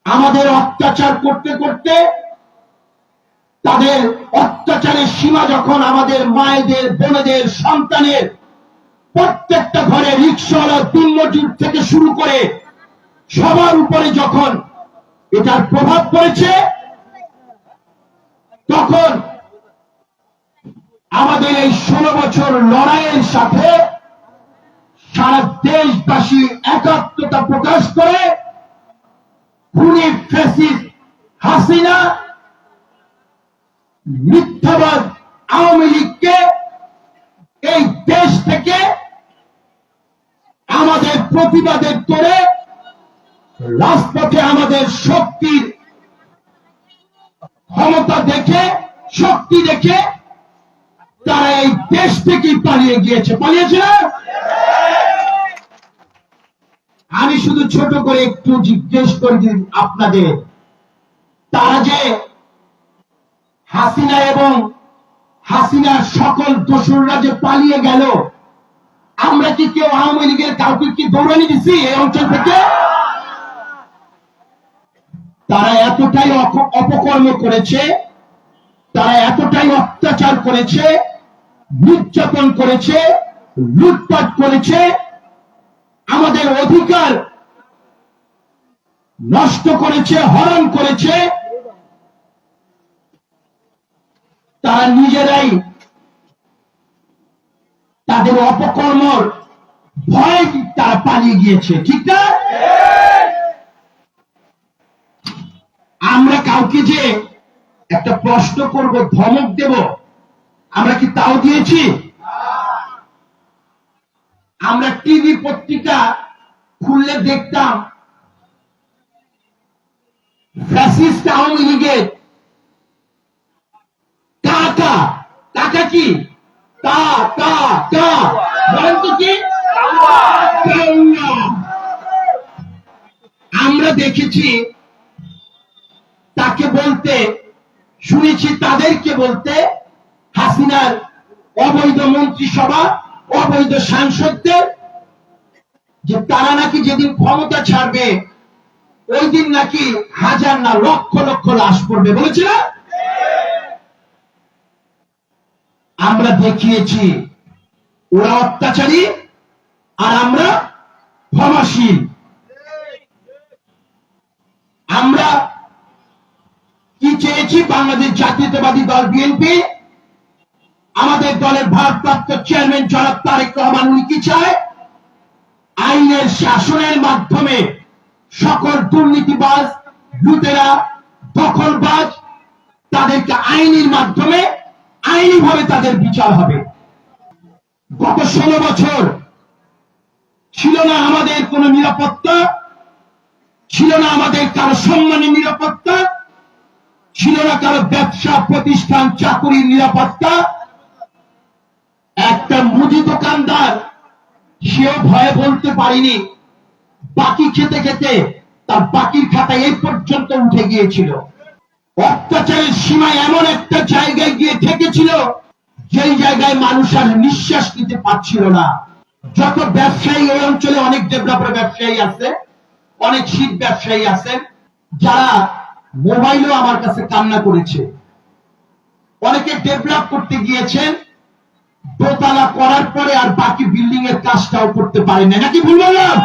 আমাদের অত্যাচার করতে করতে তাদের অত্যাচারের সীমা যখন আমাদের মায়েদের, বোনেদের, সন্তানের, প্রত্যেকটা ঘরে রিক্সাওয়ালা, দিনমজুর থেকে শুরু করে সবার উপরে যখন এটার প্রভাব পড়েছে, তখন আমাদের এই 16 বছর লড়াইয়ের সাথে সারা দেশবাসী একাত্মতা প্রকাশ করে খুনি ফ্যাসিস্ট হাসিনা, মিথ্যাবাদ আওয়ামী লীগকে এই দেশ থেকে আমাদের প্রতিবাদের তোড়ে রাজপথে আমাদের শক্তির ক্ষমতা দেখে, শক্তি দেখে তারা এই দেশ থেকেই পালিয়ে গিয়েছে। পালিয়েছে না? আমি শুধু ছোট করে একটু জিজ্ঞেস করি আপনাদের, তারা যে হাসিনা এবং হাসিনার সকল দোসররা যে পালিয়ে গেল, আমরা কি কেউ আওয়ামী লীগের কাউকে কি দৌড়ানি দিছি এই অঞ্চল থেকে? তারা এতটাই অপকর্ম করেছে, তারা এতটাই অত্যাচার করেছে, নির্যাতন করেছে, লুটপাট করেছে, আমাদের অধিকার নষ্ট করেছে, হরণ করেছে। তারা নিজেরাই তাদের অপকর্মর ভয়ে তারা পালিয়ে গিয়েছে, ঠিক না? আমরা কাউকে যে একটা প্রশ্ন করব, ধমক দেব, আমরা কি তাও দিয়েছি? আমরা টিভি পত্রিকা খুললে দেখতাম ফ্যাসিস্ট আওয়ামী লীগের কাকা, কাকা কি কা কা কা বলেন তো কি? আমরা দেখেছি তাকে বলতে, শুনেছি তাদেরকে বলতে হাসিনার অবৈধ মন্ত্রিসভা, অবৈধ সাংসদদের, যে তারা নাকি যেদিন ক্ষমতা ছাড়বে ওই দিন নাকি হাজার না লক্ষ লক্ষ লাশ পড়বে, বলেছে না? আমরা দেখিয়েছি ওরা অত্যাচারী আর আমরা ক্ষমাশীল। আমরা কি চেয়েছি? বাংলাদেশ জাতীয়তাবাদী দল বিএনপি, আমাদের দলের ভারপ্রাপ্ত চেয়ারম্যান জনাব তারেক রহমান, উনি কি চায়? আইনের শাসনের মাধ্যমে সকল দুর্নীতিবাজ, লুটেরা, দখলবাজ, তাদেরকে আইনের মাধ্যমে আইনিভাবে তাদের বিচার হবে। গত 16 বছর ছিল না আমাদের কোনো নিরাপত্তা, ছিল না আমাদের কারো সম্মানের নিরাপত্তা, ছিল না কারো ব্যবসা প্রতিষ্ঠান চাকুরির নিরাপত্তা। একটা মুদি দোকানদার, সেও ভয়ে বলতে পারিনি, বাকি খেতে খেতে তার বাকির খাতা এই পর্যন্ত উঠে গিয়েছিল। অত্যাচারের সীমা এমন একটা জায়গায় গিয়ে ঠেকেছিল যেই জায়গায় মানুষ আর নিঃশ্বাস নিতে পারছিল না। যত ব্যবসায়ী এই অঞ্চলে, অনেক ডেভেলপার ব্যবসায়ী আছে, অনেক শীত ব্যবসায়ী আছেন, যারা মোবাইলও আমার কাছে কান্না করেছে। অনেকে ডেভেলপ করতে গিয়েছেন, দোতলা করার পরে আর বাকি বিল্ডিং এর কাজটাও করতে পারেন না, নাকি ভুল বললাম?